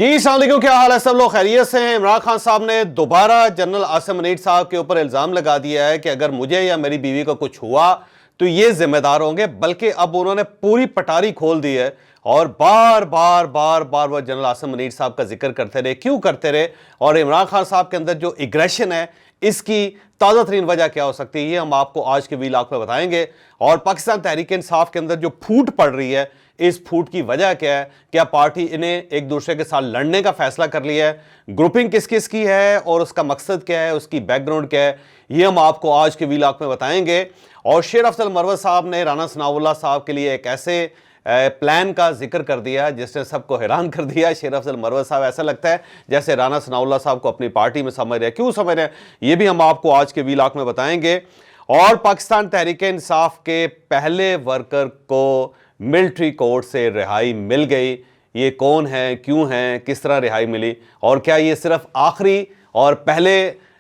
जी अस्सलाम वालेकुम, क्या हाल है? सब लोग खैरियत से हैं। इमरान खान साहब ने दोबारा जनरल आसिम मुनीर साहब के ऊपर इल्ज़ाम लगा दिया है कि अगर मुझे या मेरी बीवी को कुछ हुआ तो ये जिम्मेदार होंगे। बल्कि अब उन्होंने पूरी पटारी खोल दी है और बार बार बार बार वह जनरल आसिम मुनीर साहब का जिक्र करते रहे। क्यों करते रहे और इमरान खान साहब के अंदर जो एग्रेशन है इसकी ताज़ा तरीन वजह क्या हो सकती है, ये हम आपको आज के वीलॉग में बताएंगे। और पाकिस्तान तहरीक इंसाफ के अंदर जो फूट पड़ रही है, इस फूट की वजह क्या है? क्या पार्टी इन्हें एक दूसरे के साथ लड़ने का फैसला कर लिया है? ग्रुपिंग किस किस की है और उसका मकसद क्या है, उसकी बैकग्राउंड क्या है, ये हम आपको आज के वीलॉग में बताएंगे। और शेर अफजल मरवत साहब ने राना सनाउल्लाह साहब के लिए एक ऐसे प्लान का जिक्र कर दिया जिसने सबको हैरान कर दिया। शेर अफजल मरवत साहब ऐसा लगता है जैसे राना सनाउल्लाह साहब को अपनी पार्टी में समझ रहे हैं। क्यों समझ रहे हैं, ये भी हम आपको आज के वीलॉग में बताएंगे। और पाकिस्तान तहरीक इंसाफ के पहले वर्कर को मिलिट्री कोर्ट से रिहाई मिल गई। ये कौन है, क्यों है, किस तरह रिहाई मिली और क्या ये सिर्फ आखिरी और पहले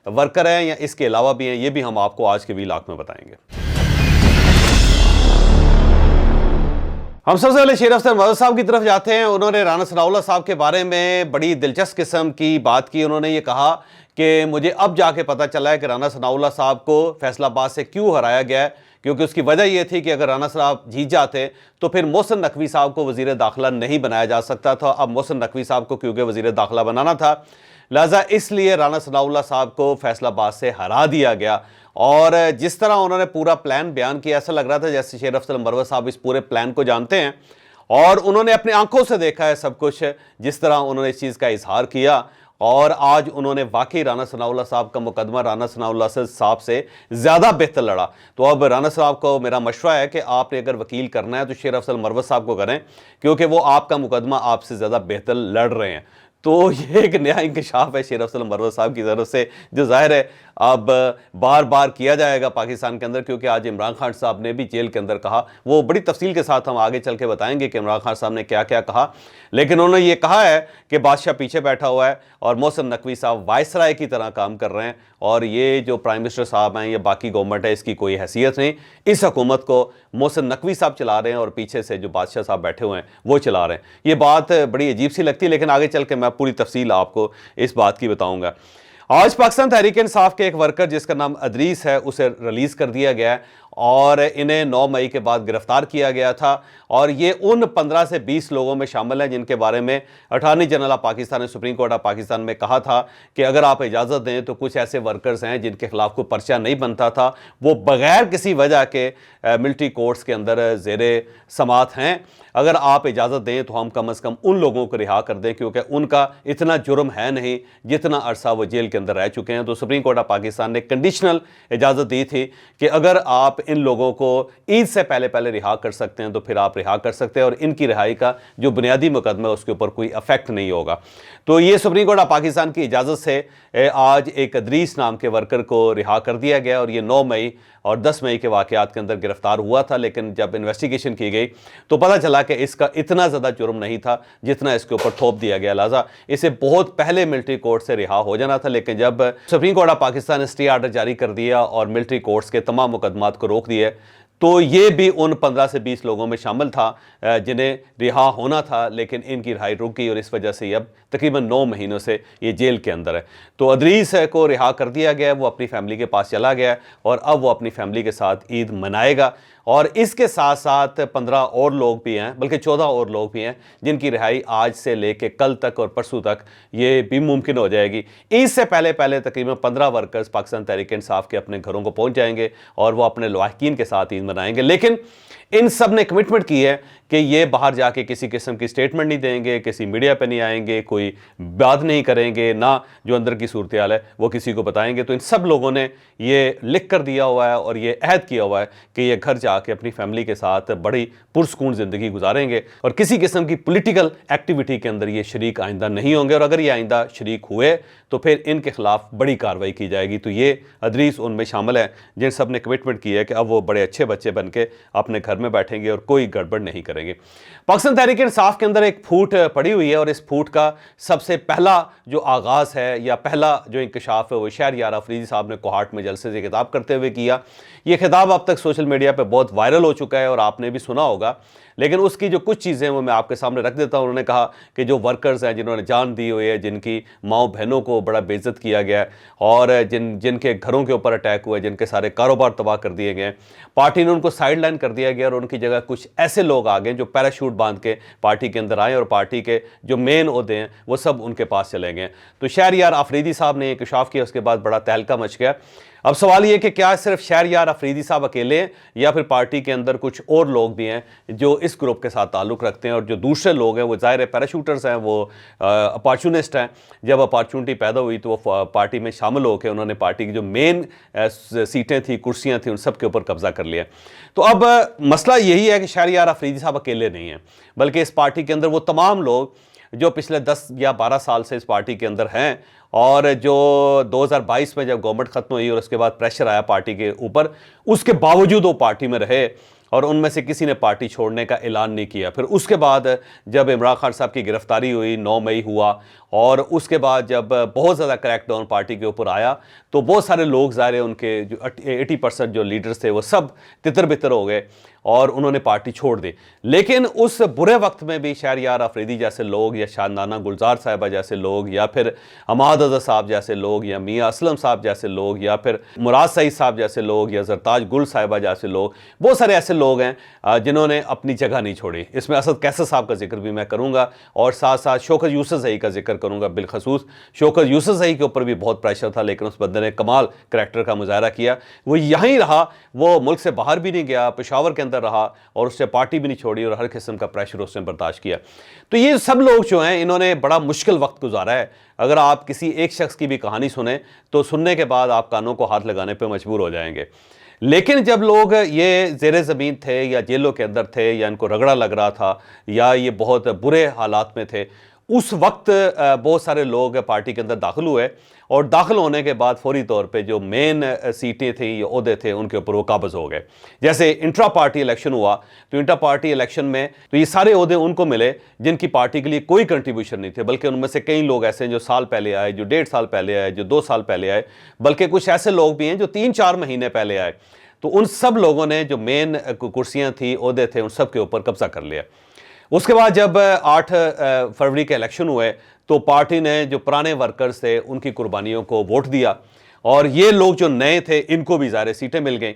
वर्कर हैं या इसके अलावा भी हैं, ये भी हम आपको आज के वीलॉग में बताएंगे। हम सबसे पहले शेर अफजल मरवत साहब की तरफ जाते हैं। उन्होंने राना सनाउल्लाह साहब के बारे में बड़ी दिलचस्प किस्म की बात की। उन्होंने ये कहा कि मुझे अब जाके पता चला है कि राना सनाउल्लाह साहब को फैसलाबाद से क्यों हराया गया है, क्योंकि उसकी वजह यह थी कि अगर राना साहब जीत जाते तो फिर मोहसिन नकवी साहब को वजीर दाखिला नहीं बनाया जा सकता था। अब मोहसिन नकवी साहब को क्योंकि वजीर दाखिला बनाना था, लिहाजा इसलिए राना सनाउल्लाह साहब को फैसलाबाद से हरा दिया गया। और जिस तरह उन्होंने पूरा प्लान बयान किया, ऐसा लग रहा था जैसे शेर अफजल मरवत साहब इस पूरे प्लान को जानते हैं और उन्होंने अपनी आंखों से देखा है सब कुछ, जिस तरह उन्होंने इस चीज़ का इजहार किया। और आज उन्होंने वाकई राना सनाउल्लाह साहब का मुकदमा राना सनाउल्लाह साहब से ज़्यादा बेहतर लड़ा। तो अब राना साहब को मेरा मशवरा है कि आपने अगर वकील करना है तो शेर अफजल मरवत साहब को करें, क्योंकि वो आपका मुकदमा आपसे ज़्यादा बेहतर लड़ रहे हैं। तो ये एक नया इंकशाफ है शेर अफजल मरवत साहब की तरफ से, जो जाहिर है अब बार बार किया जाएगा पाकिस्तान के अंदर, क्योंकि आज इमरान खान साहब ने भी जेल के अंदर कहा। वो बड़ी तफसील के साथ हम आगे चल के बताएंगे कि इमरान खान साहब ने क्या क्या कहा। लेकिन उन्होंने ये कहा है कि बादशाह पीछे बैठा हुआ है और मोहसिन नकवी साहब वायसराय की तरह काम कर रहे हैं और ये जो प्राइम मिनिस्टर साहब हैं, ये बाकी गवर्नमेंट है, इसकी कोई हैसियत नहीं। इस हुकूमत को मोहसिन नकवी साहब चला रहे हैं और पीछे से जो बादशाह साहब बैठे हुए हैं वो चला रहे हैं। ये बात बड़ी अजीब सी लगती है, लेकिन आगे चल के मैं पूरी तफसील आपको इस बात की बताऊंगा। आज पाकिस्तान तहरीक इंसाफ के एक वर्कर जिसका नाम अदरीस है, उसे रिलीज कर दिया गया है और इन्हें 9 मई के बाद गिरफ्तार किया गया था। और ये उन 15 से 20 लोगों में शामिल हैं जिनके बारे में अटॉर्नी जनरल ऑफ पाकिस्तान ने सुप्रीम कोर्ट ऑफ पाकिस्तान में कहा था कि अगर आप इजाज़त दें तो कुछ ऐसे वर्कर्स हैं जिनके खिलाफ कोई पर्चा नहीं बनता था, वो बगैर किसी वजह के मिलिट्री कोर्ट्स के अंदर ज़ेरे समात हैं। अगर आप इजाज़त दें तो हम कम से कम उन लोगों को रिहा कर दें, क्योंकि उनका इतना जुर्म है नहीं जितना अरसा वो जेल के अंदर रह चुके हैं। तो सुप्रीम कोर्ट ऑफ पाकिस्तान ने कंडीशनल इजाज़त दी थी कि अगर आप इन लोगों को ईद से पहले पहले रिहा कर सकते हैं तो फिर आप रिहा कर सकते हैं और इनकी रिहाई का जो बुनियादी मुकदमा है उसके ऊपर कोई अफेक्ट नहीं होगा। तो ये सुप्रीम कोर्ट ऑफ पाकिस्तान की इजाज़त से आज एक अदरीस नाम के वर्कर को रिहा कर दिया गया और ये 9 मई और 10 मई के वाक़यात के अंदर गिरफ्तार हुआ था। लेकिन जब इन्वेस्टिगेशन की गई तो पता चला कि इसका इतना ज़्यादा जुर्म नहीं था जितना इसके ऊपर थोप दिया गया। लिहाजा इसे बहुत पहले मिलिट्री कोर्ट से रिहा हो जाना था। लेकिन जब सुप्रीम कोर्ट ऑफ पाकिस्तान ने स्टे आर्डर जारी कर दिया और मिलिट्री कोर्ट्स के तमाम मुकदमात को रोक दिए, तो ये भी उन 15 से 20 लोगों में शामिल था जिन्हें रिहा होना था, लेकिन इनकी रिहाई रुक गई और इस वजह से अब तकरीबन 9 महीनों से ये जेल के अंदर है। तो अदरीस को रिहा कर दिया गया, वो अपनी फैमिली के पास चला गया और अब वो अपनी फैमिली के साथ ईद मनाएगा। और इसके साथ साथ 15 और लोग भी हैं, बल्कि 14 और लोग भी हैं जिनकी रिहाई आज से लेके कल तक और परसों तक ये भी मुमकिन हो जाएगी। इससे पहले पहले तकरीबन 15 वर्कर्स पाकिस्तान तहरीक इंसाफ के अपने घरों को पहुंच जाएंगे और वो अपने लवाहिकीन के साथ ईद मनाएंगे। लेकिन इन सब ने कमिटमेंट की है कि ये बाहर जाके किसी किस्म की स्टेटमेंट नहीं देंगे, किसी मीडिया पे नहीं आएंगे, कोई बात नहीं करेंगे, ना जो अंदर की सूरत हाल है वो किसी को बताएंगे। तो इन सब लोगों ने ये लिख कर दिया हुआ है और ये अहद किया हुआ है कि ये घर जाके अपनी फैमिली के साथ बड़ी पुरसकून ज़िंदगी गुजारेंगे और किसी किस्म की पॉलिटिकल एक्टिविटी के अंदर ये शरीक आइंदा नहीं होंगे। और अगर ये आइंदा शरीक हुए तो फिर इनके खिलाफ बड़ी कार्रवाई की जाएगी। तो ये अदरीस उनमें शामिल है जिन सब ने कमिटमेंट की है कि अब वो बड़े अच्छे बच्चे बन के अपने घर में बैठेंगे और कोई गड़बड़ नहीं करेंगे। पाकिस्तान तहरीक इंसाफ के अंदर एक फूट पड़ी हुई है और इस फूट का सबसे पहला जो आगाज़ है या पहला जो इंकशाफ है वो शहरयार अफरीदी साहब ने कोहाट में जलसे से खिताब करते हुए किया। ये खिताब अब तक सोशल मीडिया पर बहुत वायरल हो चुका है और आपने भी सुना होगा। लेकिन उसकी जो कुछ चीज़ें वो मैं आपके सामने रख देता हूँ। उन्होंने कहा कि जो वर्कर्स हैं, जिन्होंने जान दी हुई है, जिनकी माओ बहनों को बड़ा बेइज्जत किया गया और जिनके घरों के ऊपर अटैक हुए, जिनके सारे कारोबार तबाह कर दिए गए, पार्टी ने उनको साइडलाइन कर दिया गया और उनकी जगह कुछ ऐसे लोग आ गए जो पैराशूट बांध के पार्टी के अंदर आए और पार्टी के जो मेन ओहदे हैं वो सब उनके पास चले गए। तो शहरयार अफरीदी साहब ने इंकशाफ किया, उसके बाद बड़ा तहलका मच गया। अब सवाल ये कि क्या सिर्फ शहरयार अफरीदी साहब अकेले हैं या फिर पार्टी के अंदर कुछ और लोग भी हैं जो इस ग्रुप के साथ ताल्लुक़ रखते हैं, और जो दूसरे लोग हैं वो ज़ाहिर है पैराशूटर्स हैं, वो अपॉर्चुनिस्ट हैं। जब अपॉर्चुनिटी पैदा हुई तो वो पार्टी में शामिल होकर उन्होंने पार्टी की जो मेन सीटें थी, कुर्सियाँ थी, उन सब के ऊपर कब्जा कर लिया। तो अब मसला यही है कि शहरयार अफरीदी साहब अकेले नहीं हैं, बल्कि इस पार्टी के अंदर वो तमाम लोग जो पिछले 10 या 12 साल से इस पार्टी के अंदर हैं और जो 2022 में जब गवर्नमेंट खत्म हुई और उसके बाद प्रेशर आया पार्टी के ऊपर, उसके बावजूद वो पार्टी में रहे और उनमें से किसी ने पार्टी छोड़ने का ऐलान नहीं किया। फिर उसके बाद जब इमरान खान साहब की गिरफ्तारी हुई, 9 मई हुआ, और उसके बाद जब बहुत ज़्यादा क्रैकडाउन पार्टी के ऊपर आया तो बहुत सारे लोग ज़ाहिर है उनके जो 80% जो लीडर्स थे वो सब तितर बितर हो गए और उन्होंने पार्टी छोड़ दी। लेकिन उस बुरे वक्त में भी शहरयार अफरीदी जैसे लोग या शादाना गुलजार साहिबा जैसे लोग या फिर हमाद अज़हर साहब जैसे लोग या मियाँ असलम साहब जैसे लोग या फिर मुराद सईद साहब जैसे लोग या जरताज गुल साहिबा जैसे लोग, बहुत सारे ऐसे लोग हैं जिन्होंने अपनी जगह नहीं छोड़ी। इसमें असद कैसर साहब का जिक्र भी मैं करूँगा और साथ साथ शौकत यूसुफज़ई का जिक्र करूँगा। बिलखसूस शौकत यूसुफज़ई के ऊपर भी बहुत प्रेशर था, लेकिन उस बंदे ने कमाल करैक्टर का मुजाहरा किया। वो यहीं रहा, वो मुल्क से बाहर भी नहीं गया, पेशावर के अंदर रहा और उससे पार्टी भी नहीं छोड़ी और हर किस्म का प्रेशर उसने बर्दाश्त किया। तो ये सब लोग जो हैं इन्होंने बड़ा मुश्किल वक्त गुजारा है। अगर आप किसी एक शख्स की भी कहानी सुने तो सुनने के बाद आप कानों को हाथ लगाने पर मजबूर हो जाएंगे। लेकिन जब लोग ये ज़ेरे ज़मीन थे या जेलों के अंदर थे या इनको रगड़ा लग रहा था या ये बहुत बुरे हालात में थे, उस वक्त बहुत सारे लोग पार्टी के अंदर दाखिल हुए और दाखिल होने के बाद फौरी तौर पे जो मेन सीटें थी या ओहदे थे उनके ऊपर वो काबज़ हो गए। जैसे इंट्रा पार्टी इलेक्शन हुआ तो इंट्रा पार्टी इलेक्शन में तो ये सारे ओहदे उनको मिले जिनकी पार्टी के लिए कोई कंट्रीब्यूशन नहीं थे, बल्कि उनमें से कई लोग ऐसे हैं जो साल पहले आए, जो 1.5 साल पहले आए, जो 2 साल पहले आए, बल्कि कुछ ऐसे लोग भी हैं जो 3-4 महीने पहले आए। तो उन सब लोगों ने जो मेन कुर्सियाँ थी, ओहदे थे, उन सब के ऊपर कब्जा कर लिया। उसके बाद जब 8 फरवरी के इलेक्शन हुए तो पार्टी ने जो पुराने वर्कर्स थे उनकी कुर्बानियों को वोट दिया और ये लोग जो नए थे इनको भी ज़ाहिर सीटें मिल गई।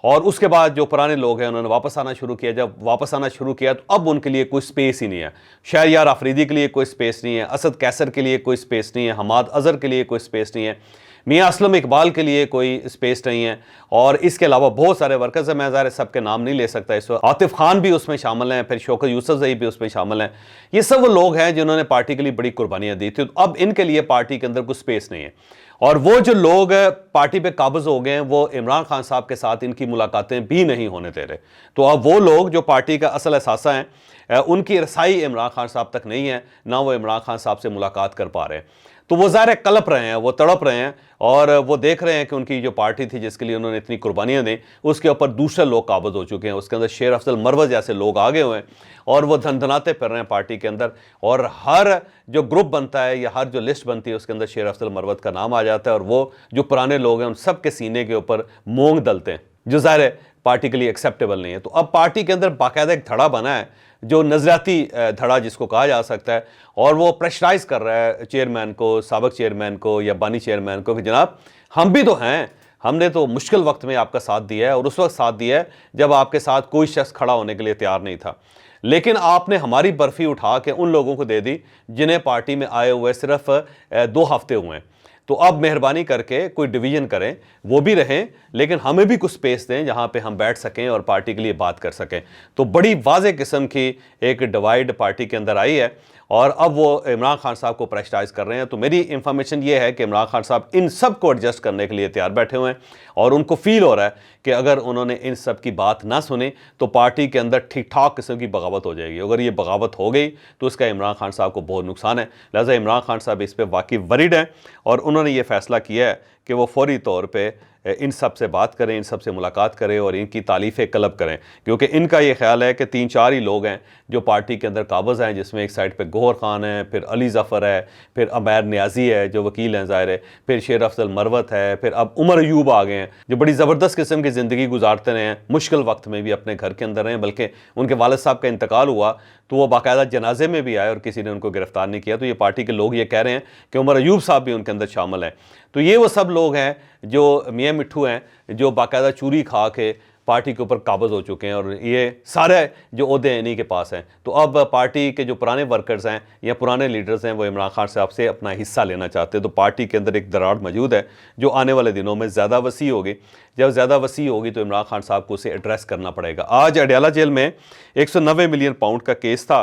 और उसके बाद जो पुराने लोग हैं उन्होंने वापस आना शुरू किया। जब वापस आना शुरू किया तो अब उनके लिए कोई स्पेस ही नहीं है। शहरयार अफरीदी के लिए कोई स्पेस नहीं है, असद कैसर के लिए कोई स्पेस नहीं है, हमाद अज़हर के लिए कोई स्पेस नहीं है, मियाँ असलम इकबाल के लिए कोई स्पेस नहीं है, और इसके अलावा बहुत सारे वर्कर्स हैं। मैं ज़ाहिर सबके नाम नहीं ले सकता इस वक्त। आतिफ खान भी उसमें शामिल हैं, फिर शौकत यूसुफज़ई भी उसमें शामिल हैं। ये सब वो लोग हैं जिन्होंने पार्टी के लिए बड़ी कुर्बानियाँ दी थी। अब इनके लिए पार्टी के अंदर कुछ स्पेस नहीं है और वो जो लोग पार्टी पे काबिज हो गए हैं वो इमरान खान साहब के साथ इनकी मुलाकातें भी नहीं होने दे रहे। तो अब वो लोग जो पार्टी का असल असासा हैं उनकी रसाई इमरान खान साहब तक नहीं है, ना वो इमरान खान साहब से मुलाकात कर पा रहे हैं। तो वो ज़ाहिर कलप रहे हैं, वो तड़प रहे हैं और वो देख रहे हैं कि उनकी जो पार्टी थी जिसके लिए उन्होंने इतनी कुर्बानियाँ दी उसके ऊपर दूसरे लोग काबिज हो चुके हैं। उसके अंदर शेर अफजल मरवज़ जैसे लोग आगे हुए हैं और वो धनधनाते फिर रहे हैं पार्टी के अंदर, और हर जो ग्रुप बनता है या हर जो लिस्ट बनती है उसके अंदर शेर अफजल मरवज़ का नाम आ जाता है और वो जो पुराने लोग हैं उन सब के सीने के ऊपर मोंग दलते हैं, जो ज़ाहिर है पार्टी के लिए एक्सेप्टेबल नहीं है। तो अब पार्टी के अंदर बाकायदा एक धड़ा बना है जो नज़रियाती धड़ा जिसको कहा जा सकता है, और वो प्रेशराइज कर रहा है चेयरमैन को, साबिक चेयरमैन को या बानी चेयरमैन को कि जनाब हम भी तो हैं, हमने तो मुश्किल वक्त में आपका साथ दिया है और उस वक्त साथ दिया है जब आपके साथ कोई शख्स खड़ा होने के लिए तैयार नहीं था, लेकिन आपने हमारी बर्फ़ी उठा के उन लोगों को दे दी जिन्हें पार्टी में आए हुए सिर्फ 2 हफ्ते हुए हैं। तो अब मेहरबानी करके कोई डिवीज़न करें, वो भी रहें लेकिन हमें भी कुछ स्पेस दें जहाँ पे हम बैठ सकें और पार्टी के लिए बात कर सकें। तो बड़ी वाज़ेह किस्म की एक डिवाइड पार्टी के अंदर आई है और अब वो इमरान खान साहब को प्रेशराइज़ कर रहे हैं। तो मेरी इंफॉर्मेशन ये है कि इमरान खान साहब इन सब को एडजस्ट करने के लिए तैयार बैठे हुए हैं और उनको फील हो रहा है कि अगर उन्होंने इन सब की बात ना सुनी तो पार्टी के अंदर ठीक ठाक किस्म की बगावत हो जाएगी। अगर ये बगावत हो गई तो इसका इमरान खान साहब को बहुत नुकसान है। लिहाजा इमरान खान साहब इस पर वाकई वरीड हैं और उन्होंने ये फैसला किया है कि वो फौरी तौर पे इन सब से बात करें, इन सब से मुलाकात करें और इनकी तारीफ़ कलब करें, क्योंकि इनका ये ख्याल है कि 3-4 ही लोग हैं जो पार्टी के अंदर काबिज़ हैं, जिसमें एक साइड पे गौहर खान है, फिर अली ज़फ़र है, फिर अमैर नियाज़ी है जो वकील हैं ज़ाहिर है, फिर शेर अफजल मरवत है, फिर अब उमर अयूब आ गए हैं जो बड़ी ज़बरदस्त किस्म की ज़िंदगी गुजारते रहे हैं, मुश्किल वक्त में भी अपने घर के अंदर रहें, बल्कि उनके वालिद साहब का इंतकाल हुआ तो वो बाकायदा जनाजे में भी आए और किसी ने उनको गिरफ्तार नहीं किया। तो ये पार्टी के लोग ये कह रहे हैं कि उमर अयूब साहब भी उनके अंदर शामिल हैं। तो ये वो सब लोग हैं जो मियाँ मिट्ठू हैं, जो बाकायदा चूरी खा के पार्टी के ऊपर काबिज़ हो चुके हैं और ये सारे जो ओहदे हैं इन्हीं के पास हैं। तो अब पार्टी के जो पुराने वर्कर्स हैं या पुराने लीडर्स हैं वो इमरान खान साहब से अपना हिस्सा लेना चाहते हैं। तो पार्टी के अंदर एक दरार मौजूद है जो आने वाले दिनों में ज़्यादा वसी होगी। जब ज़्यादा वसी होगी तो इमरान खान साहब को उसे एड्रेस करना पड़ेगा। आज अडयाला जेल में 190 मिलियन पाउंड का केस था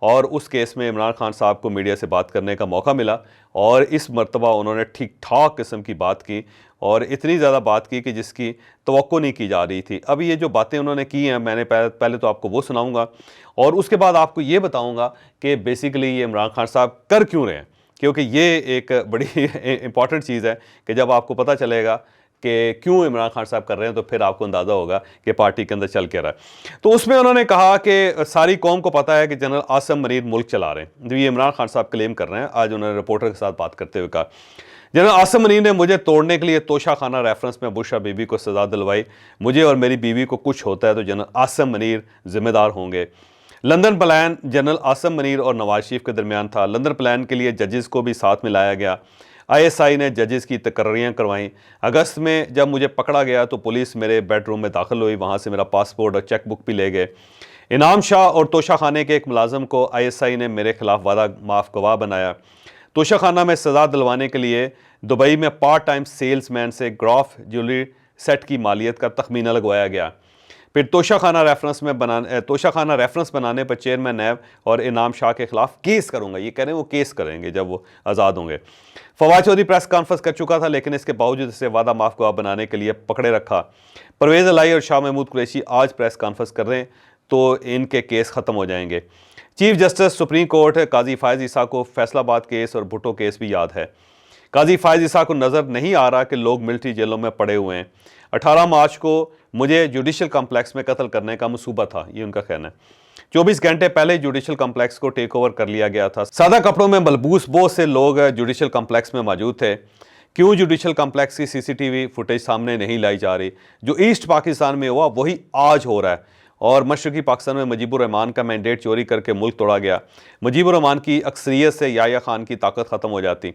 और उस केस में इमरान खान साहब को मीडिया से बात करने का मौका मिला और इस मरतबा उन्होंने ठीक ठाक किस्म की बात की और इतनी ज़्यादा बात की कि जिसकी तवक्को नहीं की जा रही थी। अब ये जो बातें उन्होंने की हैं मैंने पहले तो आपको वो सुनाऊंगा और उसके बाद आपको ये बताऊंगा कि बेसिकली ये इमरान खान साहब कर क्यों रहे हैं, क्योंकि ये एक बड़ी इंपॉर्टेंट चीज़ है कि जब आपको पता चलेगा कि क्यों इमरान खान साहब कर रहे हैं तो फिर आपको अंदाज़ा होगा कि पार्टी के अंदर चल क्या रहा है। तो उसमें उन्होंने कहा कि सारी कौम को पता है कि जनरल आसिम मनीर मुल्क चला रहे हैं, जो ये इमरान खान साहब क्लेम कर रहे हैं। आज उन्होंने रिपोर्टर के साथ बात करते हुए कहा, जनरल आसिम मनीर ने मुझे तोड़ने के लिए तोशा खाना रेफरेंस में बुशरा बीबी को सज़ा दिलवाई। मुझे और मेरी बीवी को कुछ होता है तो जनरल आसिम मनीर जिम्मेदार होंगे। London plan general Asim Munir और नवाज शरीफ के दरमियान था। लंदन प्लान के लिए जजेस को भी साथ में लाया गया। ISI ने जजेस की तकर्रियाँ करवाईं। अगस्त में जब मुझे पकड़ा गया तो पुलिस मेरे बेडरूम में दाखिल हुई, वहाँ से मेरा पासपोर्ट और चेक बुक भी ले गए। इनाम शाह और तोशा खाने के एक मुलाजम को ISI ने मेरे खिलाफ वादा माफ़ गवाह बनाया। तोशा खाना में सज़ा दिलवाने के लिए दुबई में पार्ट टाइम सेल्समैन से ग्राफ ज्वेलरी सेट की मालियत का तखमीना लगवाया गया। फिर तोशा खाना रेफरेंस बनाने पर चेयरमैन नैब और इनाम शाह के खिलाफ केस करूंगा। ये कह रहे हैं वो केस करेंगे जब वो आज़ाद होंगे। फवाद चौधरी प्रेस कॉन्फ्रेंस कर चुका था लेकिन इसके बावजूद इसे वादा माफ़ गवाह बनाने के लिए पकड़े रखा। परवेज़ इलाही और शाह महमूद कुरैशी आज प्रेस कॉन्फ्रेंस कर रहे हैं तो इनके केस ख़त्म हो जाएंगे। चीफ जस्टिस सुप्रीम कोर्ट काजी फायज़ ईसा को फैसलाबाद केस और भुट्टो केस भी याद है। काजी फायज़ ईसा को नज़र नहीं आ रहा कि लोग मिलिट्री जेलों में पड़े हुए हैं। 18 मार्च को मुझे जुडिशल कम्प्लेक्स में कत्ल करने का मंसूबा था, ये उनका कहना है। 24 घंटे पहले जुडिशल कम्प्लेक्स को टेक ओवर कर लिया गया था। सादा कपड़ों में मलबूस बहुत से लोग जुडिशल कम्प्लेक्स में मौजूद थे। क्यों जुडिशल कम्प्लेक्स की CCTV फुटेज सामने नहीं लाई जा रही? जो ईस्ट पाकिस्तान में हुआ वही आज हो रहा है और मशरकी पाकिस्तान में मुजीबुर रहमान का मैंडेट चोरी करके मुल्क तोड़ा गया। मुजीबुर रहमान की अक्सरियत से याह्या खान की ताकत ख़त्म हो जाती।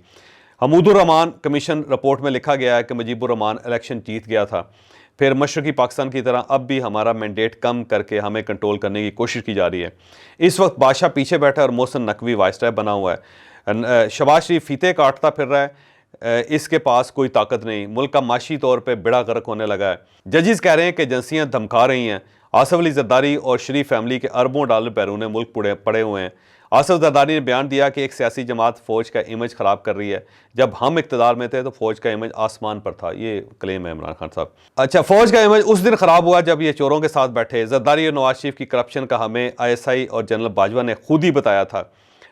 हमूदुर रहमान कमीशन रिपोर्ट में लिखा गया है कि मुजीबुर रहमान इलेक्शन जीत गया था। फिर मशरकी पाकिस्तान की तरह अब भी हमारा मैंडेट कम करके हमें कंट्रोल करने की कोशिश की जा रही है। इस वक्त बादशाह पीछे बैठा है और मोहसिन नकवी वाइसराय बना हुआ है। शहबाज शरीफ फीते काटता फिर रहा है, इसके पास कोई ताकत नहीं। मुल्क का माशी तौर पर बेड़ा गर्क होने लगा है। जजेस कह रहे हैं कि एजेंसियाँ धमका रही हैं। आसिफ अली जरदारी और शरीफ फैमिली के अरबों डॉलर बैरून मुल्क पड़े हुए हैं। आसिफ जरदारी ने बयान दिया कि एक सियासी जमात फ़ौज का इमेज ख़राब कर रही है। जब हम इक़्तिदार में थे तो फ़ौज का इमेज आसमान पर था। ये क्लेम है इमरान खान साहब। अच्छा, फ़ौज का इमेज उस दिन ख़राब हुआ जब ये चोरों के साथ बैठे। जरदारी और नवाज शरीफ की करप्शन का हमें ISI और जनरल बाजवा ने खुद ही बताया था।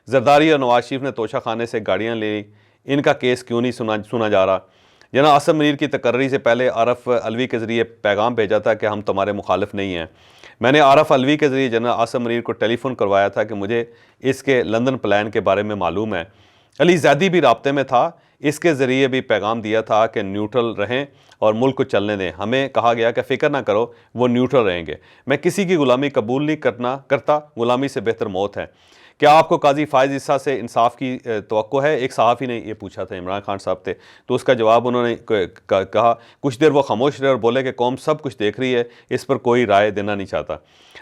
जरदारी और नवाज शरीफ ने तोशा खाने से गाड़ियाँ ली, इनका केस क्यों नहीं सुना जा रहा? जनरल आसिम मनीर की तकर्री से पहले आरफ अलवी के ज़रिए पैगाम भेजा था कि हम तुम्हारे मुखालिफ नहीं हैं। मैंने आरफ अलवी के ज़रिए जनरल आसिम मनीर को टेलीफोन करवाया था कि मुझे इसके लंदन प्लान के बारे में मालूम है। अली ज़ैदी भी राब्ते में था, इसके ज़रिए भी पैगाम दिया था कि न्यूट्रल रहें और मुल्क को चलने दें। हमें कहा गया कि फ़िक्र ना करो, वो न्यूट्रल रहेंगे। मैं किसी की ग़ुलामी कबूल नहीं करता, ग़ुलामी से बेहतर मौत है। क्या आपको काजी फायज़ ईसा से इंसाफ की तवक्को है? एक सहाफ़ी ने ये पूछा था, इमरान खान साहब थे, तो उसका जवाब उन्होंने कहा। कुछ देर वो खामोश रहे और बोले कि कौम सब कुछ देख रही है, इस पर कोई राय देना नहीं चाहता।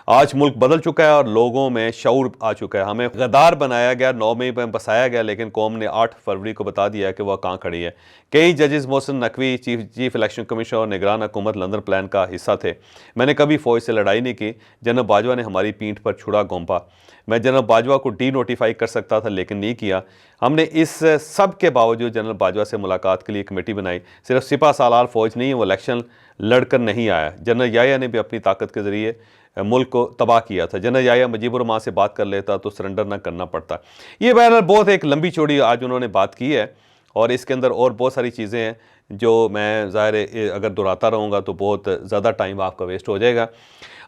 आज मुल्क बदल चुका है और लोगों में शऊर आ चुका है। हमें गद्दार बनाया गया, 9 मई में बसाया गया, लेकिन कौम ने 8 फरवरी को बता दिया कि वह कहाँ खड़ी है। कई जजेस Mohsin Naqvi chief election commission और निगरान हुकूमत लंदन प्लान का हिस्सा थे। मैंने कभी फ़ौज से लड़ाई नहीं की। जनरल बाजवा ने हमारी पीठ पर छुरा घोंपा। मैं जनरल बाजवा को डी-नोटिफाई कर सकता था लेकिन नहीं किया। हमने इस सब के बावजूद जनरल बाजवा से मुलाकात के लिए कमेटी बनाई। सिर्फ सिपा सालार फ़ौज नहीं, वो इलेक्शन लड़कर नहीं आया। जनरल याह्या ने भी अपनी ताकत के ज़रिए मुल्क को तबाह किया था। जनरल याह्या मुजीबुर रहमान से बात कर लेता तो सरेंडर ना करना पड़ता। ये बहरहाल बहुत एक लंबी चौड़ी आज उन्होंने बात की है और इसके अंदर और बहुत सारी चीज़ें हैं जो मैं ज़ाहिर अगर दोहराता रहूँगा तो बहुत ज़्यादा टाइम आपका वेस्ट हो जाएगा।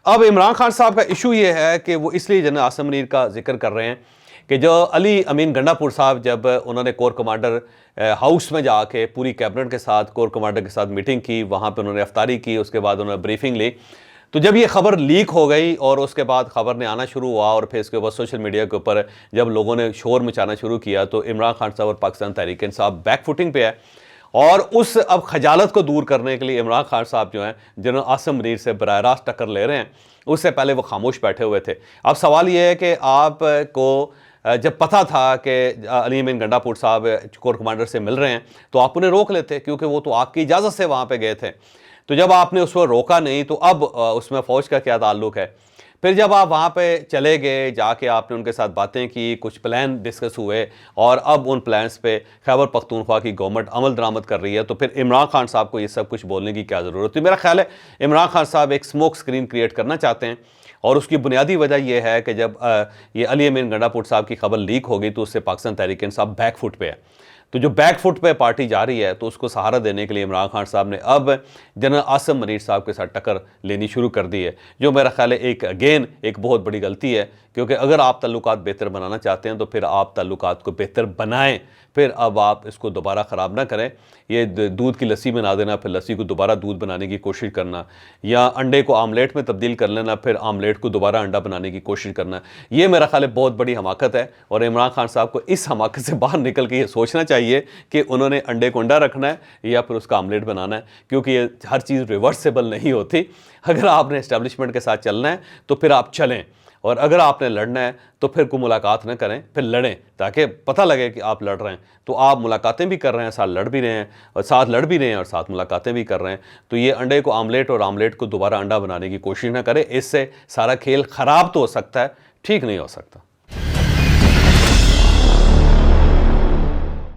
अब इमरान खान साहब का इशू ये है कि वो इसलिए जनरल आसिम मुनीर का जिक्र कर रहे हैं कि जो अली अमीन गंडापुर साहब जब उन्होंने कोर कमांडर हाउस में जाके पूरी कैबिनेट के साथ कोर कमांडर के साथ मीटिंग की, वहाँ पे उन्होंने अफ्तारी की, उसके बाद उन्होंने ब्रीफिंग ली, तो जब ये खबर लीक हो गई और उसके बाद खबर ने आना शुरू हुआ और फिर इसके बाद सोशल मीडिया के ऊपर जब लोगों ने शोर मचाना शुरू किया, तो इमरान खान साहब और पाकिस्तान तहरीक इंसाफ बैक फुटिंग पे है। और उस अब खजालत को दूर करने के लिए इमरान खान साहब जो हैं जनरल आसिम मुनीर से बराह रास्त टक्कर ले रहे हैं। उससे पहले वो खामोश बैठे हुए थे। अब सवाल ये है कि आपको जब पता था कि अली अमीन गंडापुर साहब कोर कमांडर से मिल रहे हैं तो आप उन्हें रोक लेते, क्योंकि वो तो आपकी इजाज़त से वहाँ पे गए थे। तो जब आपने उसको रोका नहीं तो अब उसमें फ़ौज का क्या ताल्लुक़ है? फिर जब आप वहाँ पे चले गए, जाके आपने उनके साथ बातें की, कुछ प्लान डिस्कस हुए और अब उन प्लान्स पे खैबर पख्तूनख्वा की गवर्नमेंट अमल दरामद कर रही है, तो फिर इमरान खान साहब को ये सब कुछ बोलने की क्या ज़रूरत है? मेरा ख्याल है इमरान खान साहब एक स्मोक स्क्रीन क्रिएट करना चाहते हैं और उसकी बुनियादी वजह यह है कि जब ये अली अमीन गंडापुर साहब की खबर लीक हो गई तो उससे पाकिस्तान तहरीक इंसाफ बैक फुट पे है। तो जो बैक फुट पे पार्टी जा रही है तो उसको सहारा देने के लिए इमरान खान साहब ने अब जनरल आसिम मुनीर साहब के साथ टक्कर लेनी शुरू कर दी है, जो मेरा ख्याल है एक बहुत बड़ी गलती है, क्योंकि अगर आप ताल्लुकात बेहतर बनाना चाहते हैं तो फिर आप ताल्लुकात को बेहतर बनाएं, फिर अब आप इसको दोबारा ख़राब ना करें। ये दूध की लस्सी बना देना, फिर लस्सी को दोबारा दूध बनाने की कोशिश करना, या अंडे को आमलेट में तब्दील कर लेना, फिर आमलेट को दोबारा अंडा बनाने की कोशिश करना, ये मेरा ख्याल है बहुत बड़ी हमाकत है। और इमरान खान साहब को इस हमाकत से बाहर निकल के ये सोचना चाहिए कि उन्होंने अंडे को अंडा रखना है या फिर उसका आमलेट बनाना है, क्योंकि ये हर चीज़ रिवर्सेबल नहीं होती। अगर आपने इस्टेब्लिशमेंट के साथ चलना है तो फिर आप चलें, और अगर आपने लड़ना है तो फिर कोई मुलाकात न करें, फिर लड़ें, ताकि पता लगे कि आप लड़ रहे हैं। तो आप मुलाकातें भी कर रहे हैं, साथ लड़ भी रहे हैं, और साथ मुलाकातें भी कर रहे हैं। तो ये अंडे को आमलेट और आमलेट को दोबारा अंडा बनाने की कोशिश ना करें, इससे सारा खेल ख़राब तो हो सकता है, ठीक नहीं हो सकता।